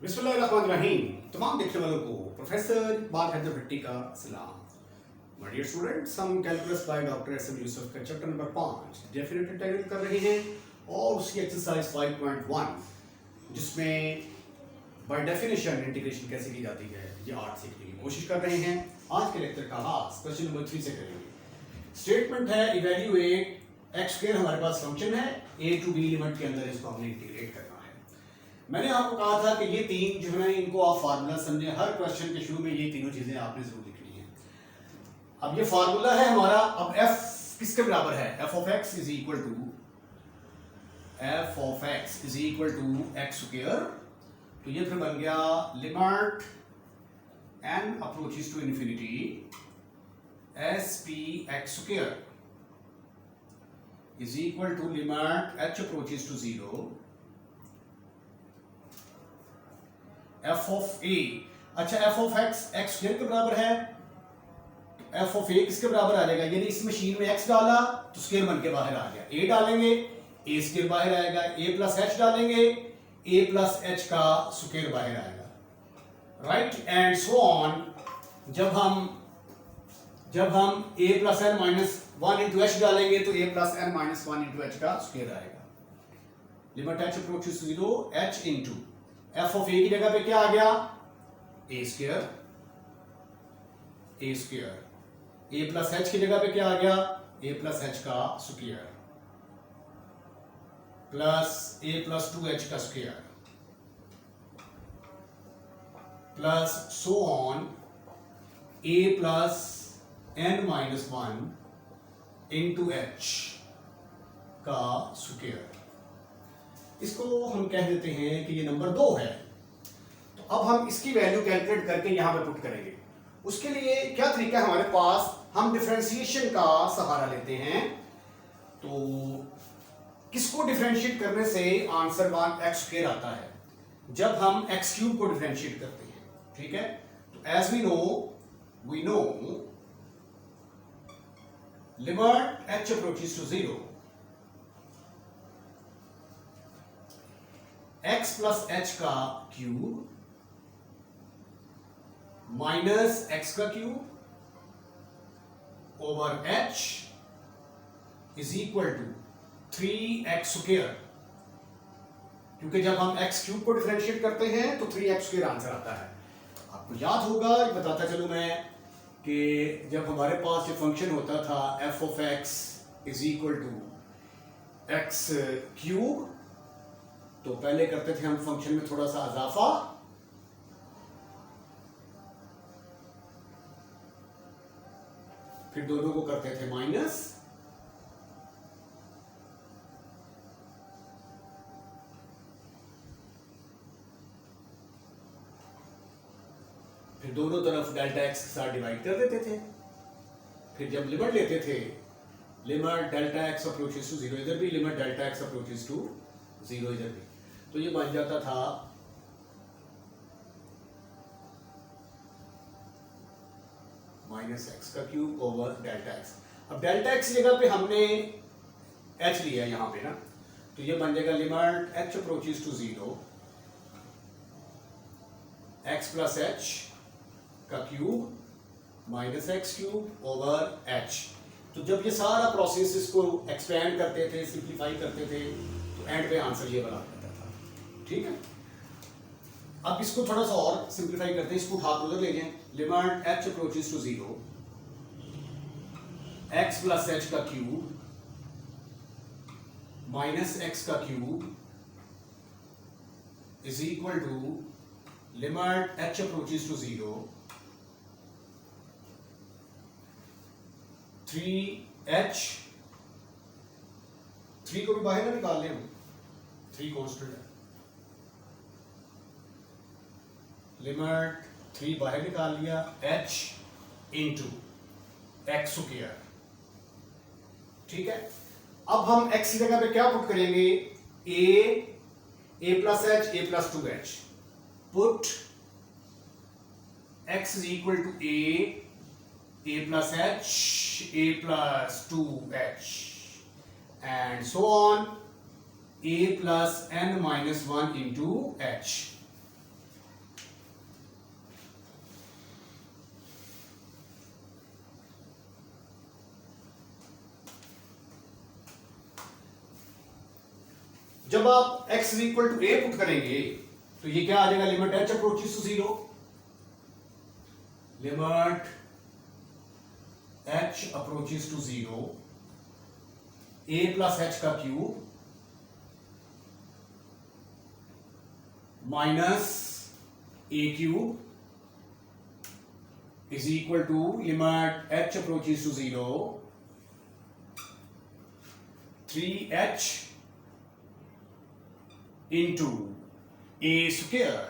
बिस्मिल्लाहिर्रहमानिर्रहीम। तमाम देखने वालों को प्रोफेसर इकबाल हैदर भट्टी का सलाम। माय डियर स्टूडेंट्स, हम calculus by doctor S M Yusuf का चैप्टर नंबर 5 डेफिनेट इंटीग्रल कर रहे हैं और उसकी एक्सरसाइज 5.1 जिसमें बाय डेफिनेशन इंटीग्रेशन कैसे की जाती है ये आर्ट सीखने की कोशिश कर रहे हैं। आज के लेक्चर का आगाज क्वेश्चन नंबर 3 से करेंगे। स्टेटमेंट है इवैल्यूएट एक्स स्क्वायर, हमारे पास फंक्शन है ए टू बी लिमिट के अंदर इसको हमने इंटीग्रेट करना है। मैंने आपको कहा था कि ये तीन जो है इनको आप फार्मूला समझे, हर क्वेश्चन के शुरू में ये तीनों चीजें आपने जरूर लिखनी है। अब ये फार्मूला है हमारा। अब f किसके बराबर है? f of x is equal to x square. तो ये फिर बन गया limit n approaches to infinity S P x square is equal to limit h approaches to 0 f of a। अच्छा, f of x x square के बराबर है, तो f ऑफ a किसके बराबर आ जाएगा? यानी इस मशीन में x डाला तो स्क्वायर बन के बाहर आ गया, a डालेंगे a स्क्वायर बाहर आएगा, a प्लस h डालेंगे a प्लस h का स्क्वायर बाहर आएगा, राइट एंड सो ऑन। जब हम a plus n minus 1 into h डालेंगे तो a plus n minus 1 into h का स्क्वायर आएगा। Limit h approaches to 0 h into f of a की जगह पे क्या आ गया? a square a plus h की जगह पे क्या आ गया? a प्लस h का square plus a plus 2h का square plus so on a plus n minus 1 into h का स्क्वायर। इसको हम कह देते हैं कि ये नंबर 2 है। तो अब हम इसकी वैल्यू कैलकुलेट करके यहां पे पुट करेंगे। उसके लिए क्या तरीका है हमारे पास? हम डिफरेंशिएशन का सहारा लेते हैं। तो किसको डिफरेंशिएट करने से आंसर 1x स्क्वायर आता है? जब हम x क्यूब को डिफरेंशिएट करते हैं, ठीक है। तो as we know limit h approaches to 0 x plus h का क्यूब माइनस x का cube over h is equal to 3x square. क्योंकि जब हम x क्यूब को डिफरेंशिएट करते हैं तो 3x स्क्वायर आंसर आता है। आपको याद होगा, बताता चलूं मैं, कि जब हमारे पास ये फंक्शन होता था f of x is equal to x cube, तो पहले करते थे हम फंक्शन में थोड़ा सा इजाफा, फिर दोनों को करते थे माइनस, फिर दोनों तरफ डेल्टा एक्स के साथ डिवाइड कर देते थे। फिर जब लिमिट लेते थे, limit delta x approaches to 0 इधर भी, limit delta x approaches to 0 इधर भी, तो ये बन जाता था माइनस एक्स का क्यूब ओवर डेल्टा एक्स। अब डेल्टा एक्स की जगह पे हमने h लिया है यहां पे ना, तो ये बन जाएगा limit h approaches to 0 x plus h का cube minus x cube over h। तो जब ये सारा प्रोसेस इसको एक्सपेंड करते थे, सिंप्लीफाई करते थे, तो एंड पे आंसर ये बना जाता था, ठीक है। अब इसको थोड़ा सा और सिंप्लीफाई करते हैं, इसको हाथ उधर ले जाएं। Limit h approaches to 0 x plus h का क्यूब माइनस x का cube is equal to limit h approaches to 0 3h, 3 को भी बाहर ना निकाल लें हम, 3 कांस्टेंट है, लिमिट 3 बाहर निकाल लिया, h इंटू एक्स स्क्वायर, ठीक है। अब हम x की जगह पे क्या पुट करेंगे? a plus h, a plus 2h, put x is equal to a plus h, a plus 2h and so on, a plus n minus 1 into h। जब आप x is equal to a put करेंगे तो ये क्या आ जाएगा, limit h approaches to 0, limit h approaches to 0 a plus h का cube minus a cube is equal to limit h approaches to 0 3h into a square।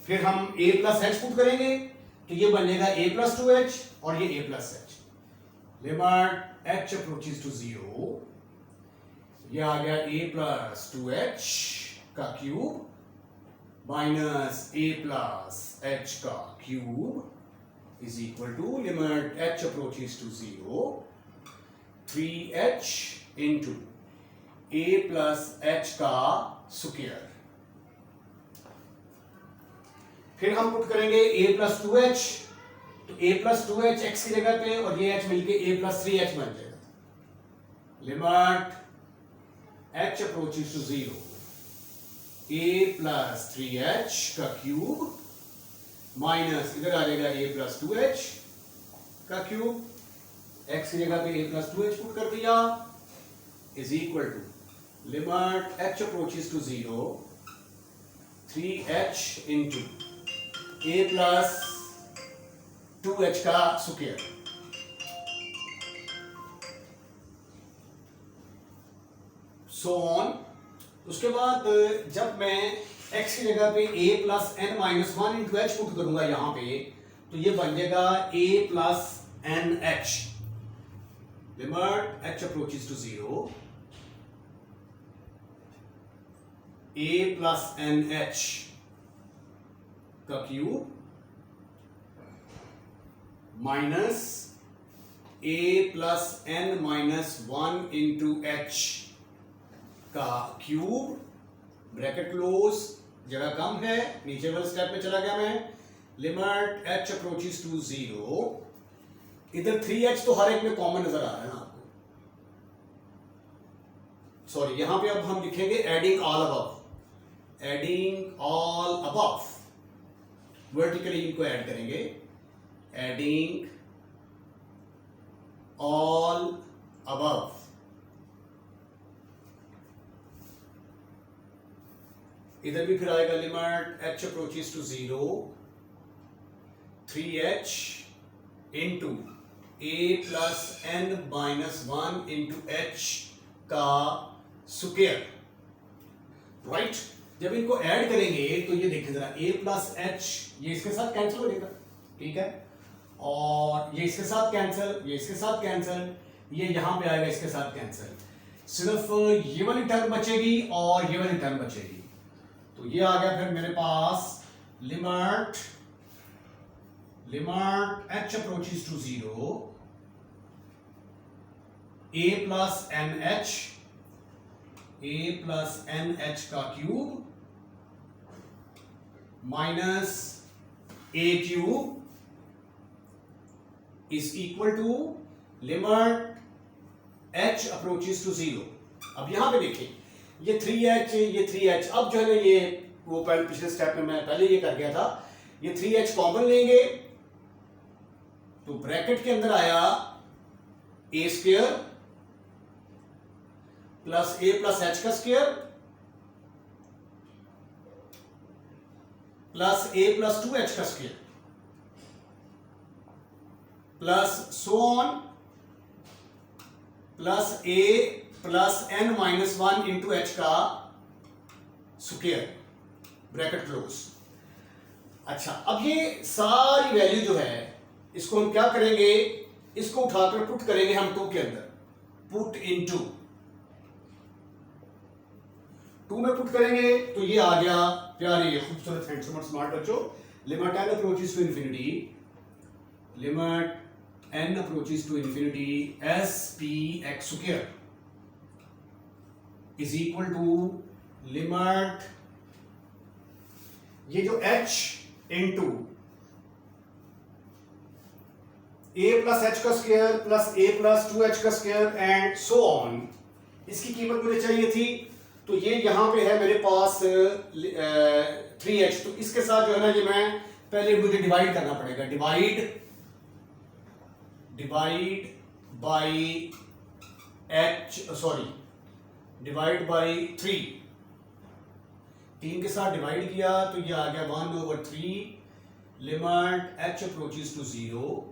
फिर हम a plus h put करेंगे तो ये बनेगा a प्लस 2h और ये a plus h, limit h approaches to 0, ये आ गया a प्लस 2h का cube minus a plus h का cube is equal to limit h approaches to 0 3h into a plus h का square. फिर हम पुट करेंगे a प्लस 2h, तो a प्लस 2h x की जगह पे और ये h मिलके a प्लस 3h बन जाएगा, limit h approaches to 0 a plus 3h का क्यूब माइनस इधर आ जाएगा a प्लस 2h का क्यूब, x की जगह पे a प्लस 2h पुट कर दिया is equal to limit h approaches to 0 3h into a plus 2h का स्क्वायर। So on. उसके बाद जब मैं x की जगह पे a plus n minus 1 into H put करूंगा यहां पे, तो ये बन जाएगा a plus N H, limit h approaches to 0 a plus N H का cube minus a plus n minus 1 into H का क्यूब, ब्रैकेट क्लोज, जगह कम है, नीचे वाले स्टेप पे चला गया मैं, लिमिट h अप्रोचेस टू 0, इधर 3h तो हर एक में कॉमन नजर आ रहा है ना आपको, सॉरी यहां पे अब हम लिखेंगे adding all above, adding all above, vertically इनको ऐड करेंगे, एडिंग ऑल अबव, इधर भी फिर आएगा limit h approaches to 0 3h into a plus n minus 1 into h का स्क्वायर, राइट। जब इनको ऐड करेंगे तो ये देखिए जरा a प्लस h ये इसके साथ कैंसिल हो जाएगा, ठीक है, और ये इसके साथ कैंसिल, ये इसके साथ कैंसिल, ये यहां पे आएगा इसके साथ कैंसिल, सिर्फ ये वाली टर्म बचेगी और ये वाली टर्म बचेगी। तो ये आ गया फिर मेरे पास limit h approaches to 0 a plus N H का cube minus a cube is equal to limit h approaches to 0। अब यहां पे देखिए ये 3h ये 3h, अब जो है ना ये वो पहले पिछले स्टेप में मैं पहले ये कर गया था, ये 3h कॉमन लेंगे तो ब्रैकेट के अंदर आया a square plus a plus h का square plus a plus 2h का square plus so on plus a plus n minus 1 into H का स्क्वायर, ब्रैकेट क्लोज। अच्छा, अब ये सारी वैल्यू जो है इसको हम क्या करेंगे, इसको उठाकर पुट करेंगे हम 2 के अंदर, पुट इन 2 में पुट करेंगे तो ये आ गया प्यारे खूबसूरत हैंडसम स्मार्ट बच्चों, limit n approaches to infinity, limit n approaches to infinity s p x square is equal to limit ये जो h into a plus h का square plus a plus 2h का स्क्वायर एंड सो ऑन इसकी कीमत मुझे चाहिए थी, तो ये यहां पे है मेरे पास 3h, तो इसके साथ जो है ना ये मैं पहले मुझे डिवाइड करना पड़ेगा, डिवाइड बाई डिवाइड बाई 3 के साथ डिवाइड किया तो ये आ गया 1/3 limit h approaches to 0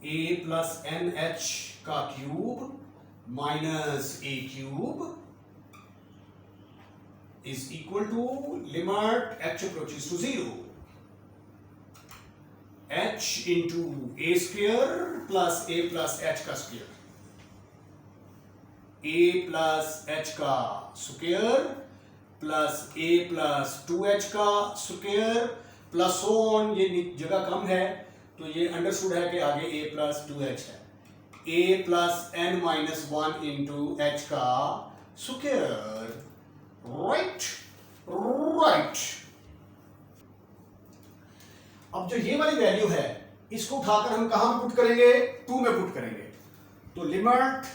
a plus NH का cube minus a cube is equal to limit h approaches to 0 h into a square plus a plus h का square, a plus h का square plus a plus 2h का square plus so on, ये जगह कम है तो ये understood है कि आगे a plus 2h है, a plus n minus 1 into h का square, राइट। अब जो ये वाली वैल्यू है इसको उठाकर हम कहां पुट करेंगे, 2 में पुट करेंगे, तो limit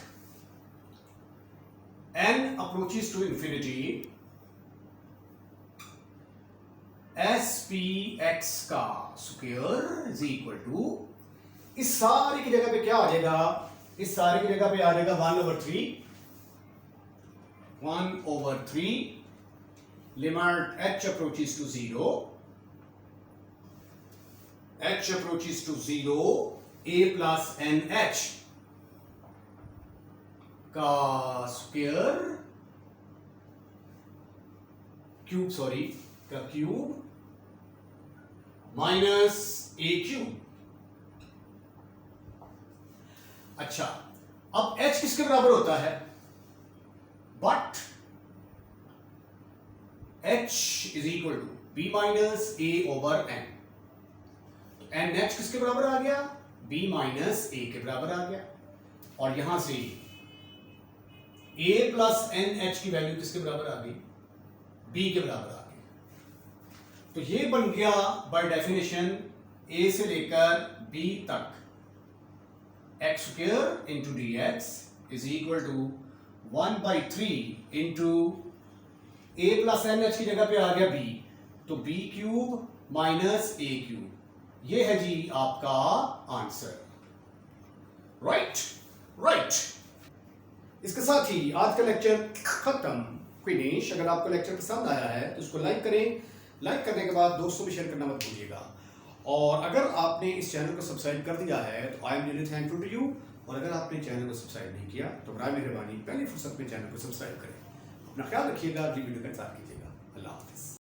n approaches to infinity spx का स्क्वायर इज इक्वल टू, इस सारी की जगह पे क्या आ जाएगा, इस सारी की जगह पे आ जाएगा 1/3 limit h approaches to 0 a plus nh का square cube minus a cube. अच्छा, अब h किसके बराबर होता है, but h is equal to b minus a over n, तो nh किसके बराबर आ गया, b minus a के बराबर आ गया, और यहां से a plus nh की वैल्यू किसके बराबर आ गई, b के बराबर आ गई, तो ये बन गया बाय डेफिनेशन a से लेकर b तक x square into dx is equal to 1/3 into a plus N H की जगह पे आ गया b, तो b cube minus a cube, ये है जी आपका आंसर, राइट। इसके साथ ही आज का लेक्चर खत्म, फिनिश। अगर आपको लेक्चर पसंद आया है तो उसको लाइक करें, लाइक करने के बाद दोस्तों में शेयर करना मत भूलिएगा, और अगर आपने इस चैनल को सब्सक्राइब कर दिया है तो I am really thankful to you, और अगर आपने चैनल को सब्सक्राइब नहीं किया तो बराए मेहरबानी पहली फुर्सत में चैनल को सब्सक्राइब करें। अपना ख्याल रखिएगा, अगली वीडियो का इंतजार कीजिएगा। अल्लाह हाफिज़।